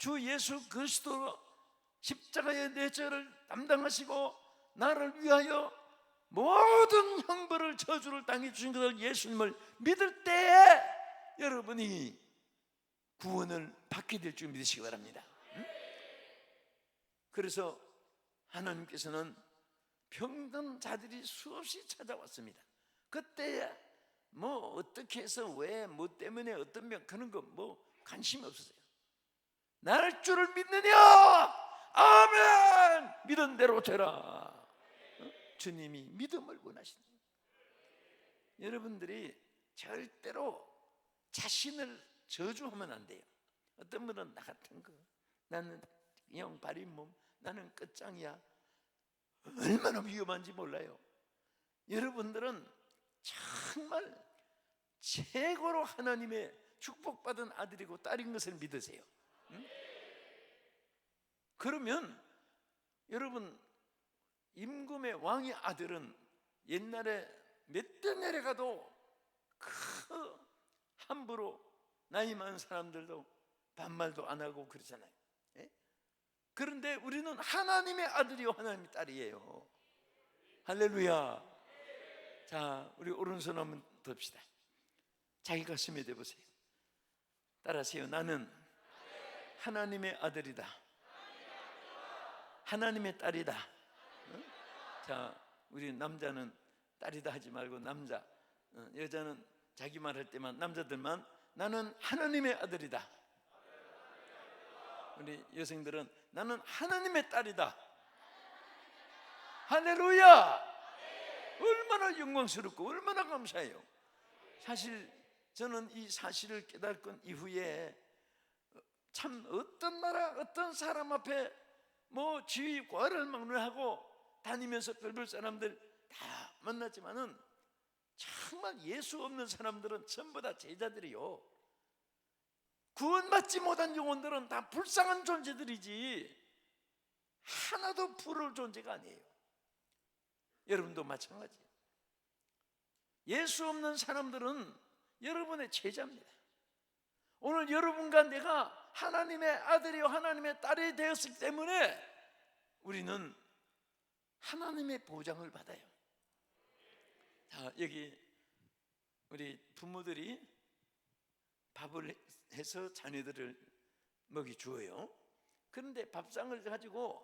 주 예수 그리스도 십자가의 내 죄를 담당하시고 나를 위하여 모든 형벌을 저주를 당해 주신 것을 예수님을 믿을 때에 여러분이 구원을 받게 될 줄 믿으시기 바랍니다. 그래서 하나님께서는 병든 자들이 수없이 찾아왔습니다. 그때 뭐 어떻게 해서 왜 뭐 때문에 어떤 병 그런 거 뭐 관심이 없었어요. 날 줄을 믿느냐? 아멘. 믿은 대로 되라. 주님이 믿음을 원하신다. 여러분들이 절대로 자신을 저주하면 안 돼요. 어떤 분은 나 같은 거, 나는 영 바린 몸, 나는 끝장이야. 얼마나 위험한지 몰라요. 여러분들은 정말 최고로 하나님의 축복받은 아들이고 딸인 것을 믿으세요. 응? 그러면 여러분, 임금의 왕의 아들은 옛날에 몇 대 내려가도 함부로 나이 많은 사람들도 반말도 안 하고 그러잖아요. 예? 그런데 우리는 하나님의 아들이요 하나님의 딸이에요. 할렐루야. 자, 우리 오른손 한번 듭시다. 자기 가슴에 대보세요. 따라하세요. 나는 하나님의 아들이다. 하나님의 딸이다. 자, 우리 남자는 딸이다 하지 말고 남자, 여자는 자기 말할 때만, 남자들만 나는 하나님의 아들이다. 우리 여성들은 나는 하나님의 딸이다. 할렐루야. 얼마나 영광스럽고 얼마나 감사해요. 사실 저는 이 사실을 깨닫건 이후에 참 어떤 나라 어떤 사람 앞에 뭐 지휘 과를 막론하고 다니면서 별별 사람들 다 만났지만은 정말 예수 없는 사람들은 전부 다 제자들이요. 구원받지 못한 영혼들은 다 불쌍한 존재들이지 하나도 부러울 존재가 아니에요. 여러분도 마찬가지예요. 예수 없는 사람들은 여러분의 제자입니다. 오늘 여러분과 내가 하나님의 아들이요 하나님의 딸이 되었기 때문에 우리는 하나님의 보장을 받아요. 자, 여기 우리 부모들이 밥을 해서 자녀들을 먹이 주어요. 그런데 밥상을 가지고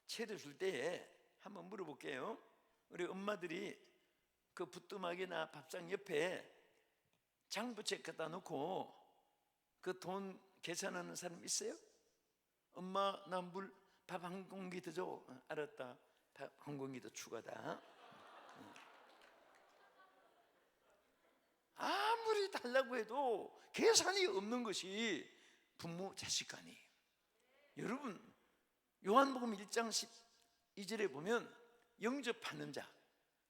차려줄 때에 한번 물어볼게요. 우리 엄마들이 그 부뚜막이나 밥상 옆에 장부채 갖다 놓고 그 돈 계산하는 사람 있어요? 엄마, 나 물 밥 한 공기 더 줘. 알았다. 밥 한 공기 더 추가다. 아무리 달라고 해도 계산이 없는 것이 부모 자식 간이에요. 여러분, 요한복음 1장 12절에 보면 영접하는 자,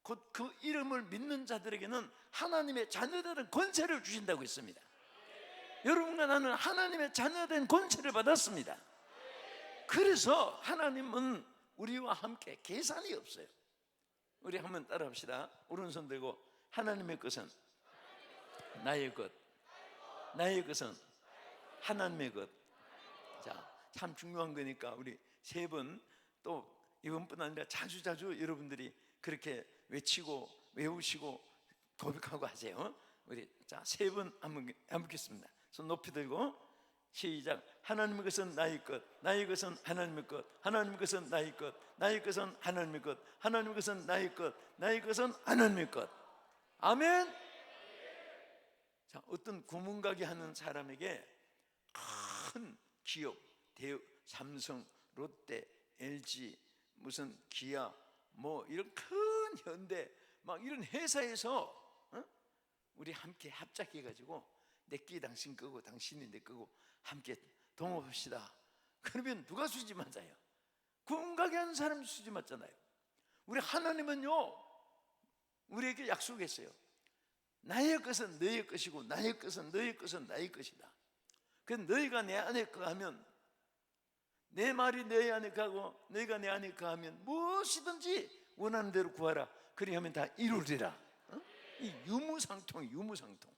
곧 그 이름을 믿는 자들에게는 하나님의 자녀되는 권세를 주신다고 했습니다. 여러분과 나는 하나님의 자녀된 권세를 받았습니다. 그래서 하나님은 우리와 함께 계산이 없어요. 우리 한번 따라합시다. 오른손 들고 하나님의 것은 나의 것, 나의 것은 하나님의 것. 자, 참 중요한 거니까 우리 세 번, 또 이번뿐 아니라 자주자주 여러분들이 그렇게 외치고 외우시고 고백하고 하세요. 우리 자, 세 번 한번 해보겠습니다. 손 높이 들고 시작. 하나님의 것은 나의 것, 나의 것은 하나님의 것, 하나님의 것은 나의 것, 나의 것은 하나님의 것, 하나님의 것은 나의 것, 나의 것은 하나님의 것. 아멘. 자, 어떤 구멍가게 하는 사람에게 큰 기업, 대우, 삼성, 롯데, LG, 무슨 기아, 뭐 이런 큰 현대 막 이런 회사에서 우리 함께 합작해가지고 내 끼 당신 끄고 당신이 내 끄고 함께 동업합시다. 그러면 누가 수지 맞아요? 구멍가게 하는 사람이 수지 맞잖아요. 우리 하나님은요, 우리에게 약속했어요. 나의 것은 너의 것이고 나의 것은 너의 것은 나의 것이다. 그 너희가 내 안에 거하면, 내 말이 너희 안에 가고 너희가 내 안에 거하면 무엇이든지 원하는 대로 구하라. 그리하면 다 이루리라. 이 유무상통이 유무상통.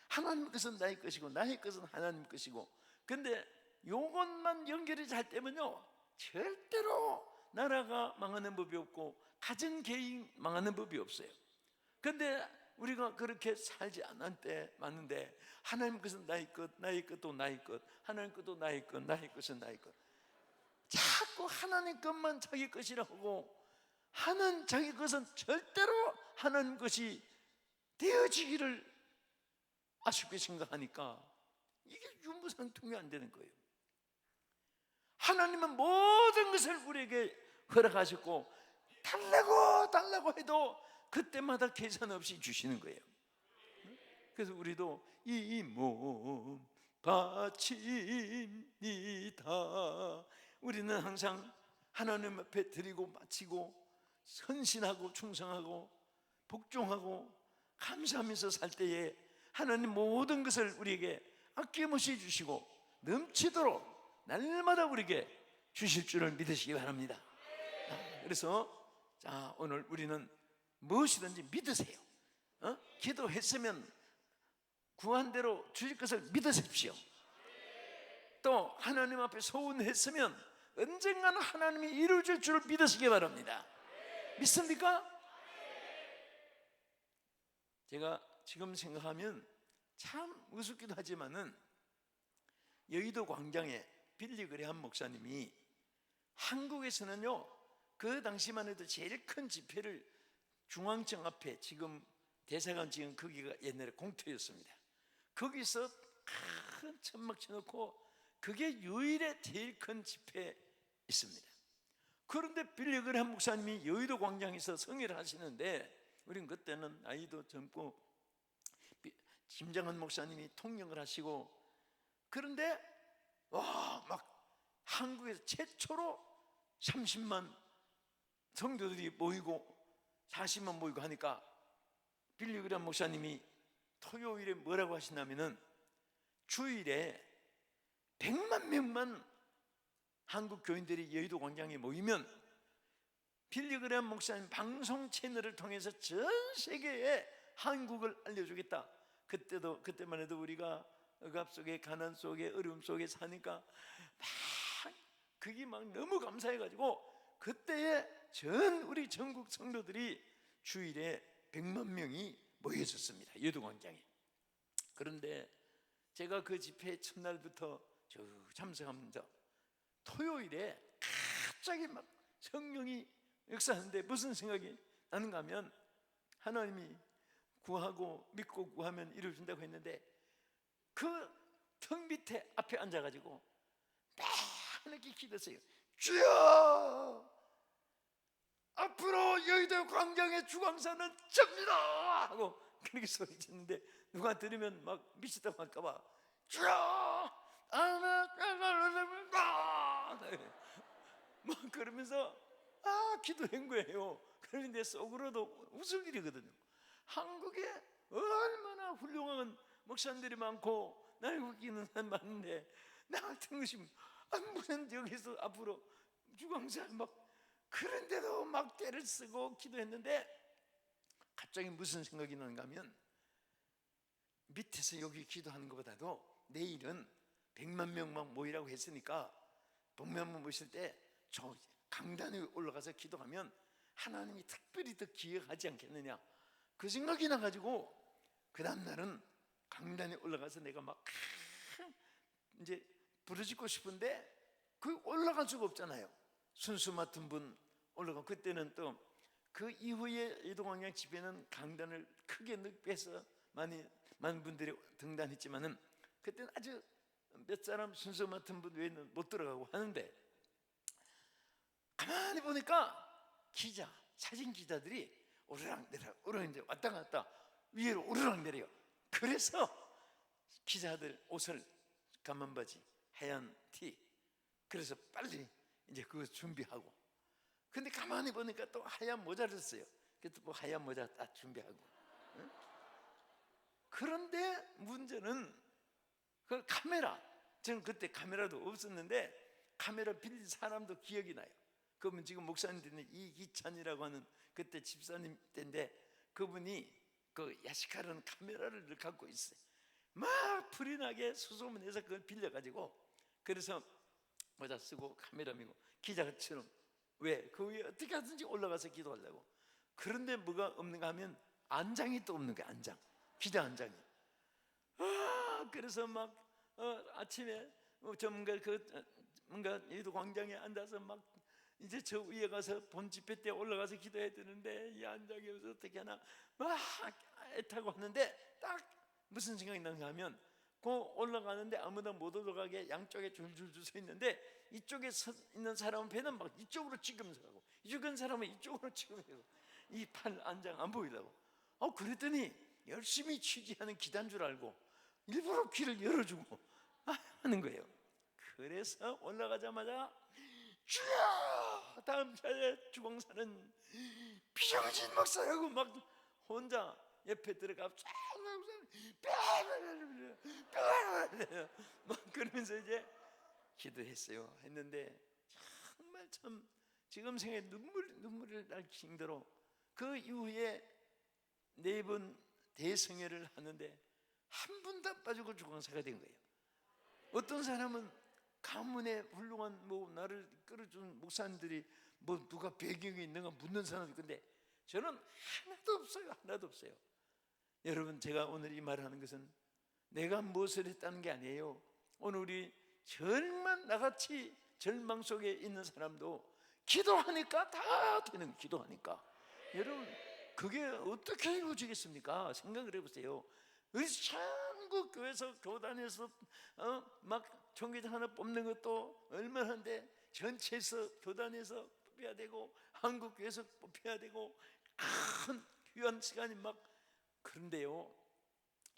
하나님 것은 나의 것이고 나의 것은 하나님 것이고. 근데 요것만 연결이 잘 되면요 절대로 나라가 망하는 법이 없고 가정 개인 망하는 법이 없어요. 그런데 우리가 그렇게 살지 않을 때 많은데, 하나님 것은 나의 것, 나의 것도 나의 것, 하나님 것도 나의 것, 나의 것은 나의 것. 자꾸 하나님 것만 자기 것이라고 하고, 하는 자기 것은 절대로 하나님 것이 되어지기를 아쉽게 생각하니까 이게 유무상통이 안 되는 거예요. 하나님은 모든 것을 우리에게 허락하셨고 달라고 해도 그때마다 계산 없이 주시는 거예요. 그래서 우리도 이 몸 바칩니다. 우리는 항상 하나님 앞에 드리고 바치고 헌신하고 충성하고 복종하고 감사하면서 살 때에 하나님 모든 것을 우리에게 아낌없이 주시고 넘치도록 날마다 우리에게 주실 줄을 믿으시기 바랍니다. 그래서 자, 오늘 우리는 무엇이든지 믿으세요. 기도했으면 구한 대로 주실 것을 믿으십시오. 또 하나님 앞에 소원했으면 언젠가는 하나님이 이루어줄 줄을 믿으시기 바랍니다. 믿습니까? 제가 지금 생각하면 참 우습기도 하지만은 여의도 광장에 빌리 그레함 목사님이 한국에서는요 그 당시만 해도 제일 큰 집회를 중앙청 앞에, 지금 대사관 지금 거기가 옛날에 공터였습니다. 거기서 큰 천막 쳐놓고 그게 유일의 제일 큰 집회 있습니다. 그런데 빌리 그레함 목사님이 여의도 광장에서 성회를 하시는데, 우린 그때는 나이도 젊고 김장헌 목사님이 통역을 하시고, 그런데 막 한국에서 최초로 30만 성도들이 모이고 40만 모이고 하니까 빌리 그레함 목사님이 토요일에 뭐라고 하시냐면은 주일에 100만 명만 한국 교인들이 여의도 광장에 모이면 빌리 그레함 목사님 방송 채널을 통해서 전 세계에 한국을 알려주겠다. 그때만 해도 우리가 억압 속에 가난 속에 어려움 속에 사니까 막 그게 막 너무 감사해가지고 그때에 전 우리 전국 성도들이 주일에 100만 명이 모여졌습니다. 여의도 광장에. 그런데 제가 그 집회 첫날부터 쭉 참석하면서 토요일에 갑자기 막 성령이 역사하는데 무슨 생각이 나는가 하면, 하나님이 구하고 믿고 구하면 이루어진다고 했는데 그 턱 밑에 앞에 앉아가지고 이렇게 기도했어요. 주여, 앞으로 여의도 광장의 주광사는 접니다 하고 그렇게 소리쳤는데, 누가 들으면 막 미치다고 할까봐 주여 막 그러면서 기도한 거예요. 그런데 속으로도 웃을 일이거든요. 한국에 얼마나 훌륭한 목사님들이 많고 날 웃기는 사람 많은데 나 같은 것이 무슨 여기서 앞으로 주광사 막, 그런데도 막 때를 쓰고 기도했는데 갑자기 무슨 생각이 나는가 하면, 밑에서 여기 기도하는 것보다도 내일은 100만 명만 모이라고 했으니까 100만 명 모실 때 저 강단에 올라가서 기도하면 하나님이 특별히 더 기억하지 않겠느냐, 그 생각이 나가지고 그 다음날은 강단에 올라가서 내가 막 이제 부르짖고 싶은데 그 올라갈 수가 없잖아요. 순수 맡은 분 올라가. 그때는 또 그 이후에 여의도광장 집회는 강단을 크게 넓혀서 많은 분들이 등단했지만은 그때는 아주 몇 사람 순수 맡은 분 외에는 못 들어가고 하는데, 가만히 보니까 사진 기자들이 오르락내리락 왔다 갔다 위로 오르락내려요. 그래서 기자들 옷을 까만 바지, 하얀 티, 그래서 빨리 이제 그거 준비하고, 근데 가만히 보니까 또 하얀 모자를 써요. 그래서 뭐 하얀 모자 딱 준비하고. 응? 그런데 문제는 그 카메라, 저는 그때 카메라도 없었는데 카메라 빌린 사람도 기억이 나요. 그분 지금 목사님인데 이기찬이라고 하는 그때 집사님 때인데, 그분이 그 야시카라는 카메라를 갖고 있어요. 막 불이 나게 수소문해서 그걸 빌려가지고 그래서 모자 쓰고 카메라 미고 기자처럼 왜? 그 위에 어떻게 하든지 올라가서 기도하려고. 그런데 뭐가 없는가 하면 안장이 또 없는 거야. 안장, 기자 안장이. 그래서 막 아침에 뭔가 여의도 광장에 앉아서 막 이제 저 위에 가서 본 집회 때 올라가서 기도해야 되는데 이 안장이 없어서 어떻게 하나 막 애타고 하는데 딱 무슨 생각이 나는가 하면 그 올라가는데 아무도 못 올라가게 양쪽에 줄줄줄 서 있는데 이쪽에 서 있는 사람은 배는 막 이쪽으로 찍으면서 가고 이쪽에 있는 사람은 이쪽으로 찍으면서 가고 이 팔 안장 안 보이려고. 그랬더니 열심히 취재하는 기자인 줄 알고 일부러 귀를 열어주고 하는 거예요. 그래서 올라가자마자 주여, 다음 차례 주공사는 비정진 목사라고 막 혼자 옆에 들어가 막 그러면서 이제 기도했어요. 했는데 정말 참 지금 생각에 눈물을 날 정도로 그 이후에 4번 대성회를 하는데 한 번도 안 빠지고 주공사가 된 거예요. 어떤 사람은 가문에 훌륭한 나를 끌어준 목사님들이 누가 배경이 있는가 묻는 사람이 있는데 저는 하나도 없어요. 하나도 없어요. 여러분, 제가 오늘 이 말을 하는 것은 내가 무엇을 했다는 게 아니에요. 오늘 우리 정말 나같이 절망 속에 있는 사람도 기도하니까 다 되는 거예요. 기도하니까. 여러분, 그게 어떻게 이루어지겠습니까? 생각을 해보세요. 전국 교회에서 교단에서 막 총회장 하나 뽑는 것도 얼마나 한데 전체에서 교단에서 뽑혀야 되고 한국교회에서 뽑혀야 되고 큰 귀한 시간이 막. 그런데요,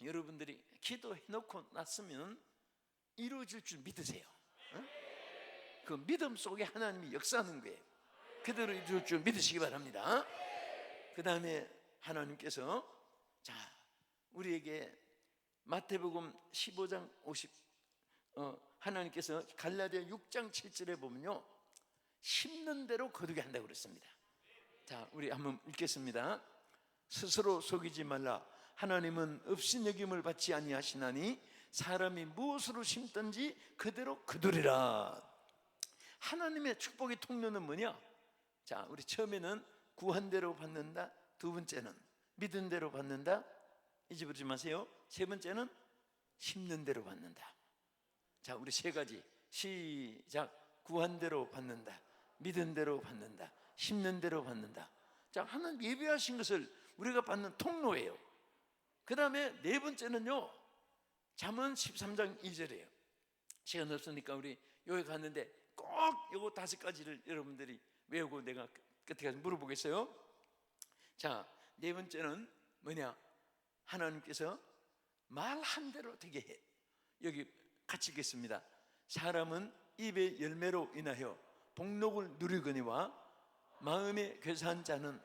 여러분들이 기도해놓고 났으면 이루어질 줄 믿으세요. 그 믿음 속에 하나님이 역사하는 거예요. 그대로 이루어질 줄 믿으시기 바랍니다. 그 다음에 하나님께서 우리에게 마태복음 15장 50 하나님께서 갈라디아 6장 7절에 보면요, 심는 대로 거두게 한다고 그랬습니다. 자, 우리 한번 읽겠습니다. 스스로 속이지 말라. 하나님은 업신여김을 받지 아니하시나니 사람이 무엇으로 심든지 그대로 거두리라. 하나님의 축복의 통로는 뭐냐? 자, 우리 처음에는 구한 대로 받는다. 두 번째는 믿은 대로 받는다. 잊어버리지 마세요. 세 번째는 심는 대로 받는다. 자, 우리 세 가지 시작. 구한 대로 받는다, 믿은 대로 받는다, 심는 대로 받는다. 자, 하나님 예비하신 것을 우리가 받는 통로예요. 그 다음에 네 번째는요, 잠언 13장 2절이에요 시간 없으니까 우리 여기 갔는데 꼭 요거 5가지를 여러분들이 외우고 내가 끝에까지 물어보겠어요. 자, 네 번째는 뭐냐? 하나님께서 말한 대로 되게 해. 여기 같이 읽겠습니다. 사람은 입의 열매로 인하여 복록을 누리거니와 마음에 괴사한 자는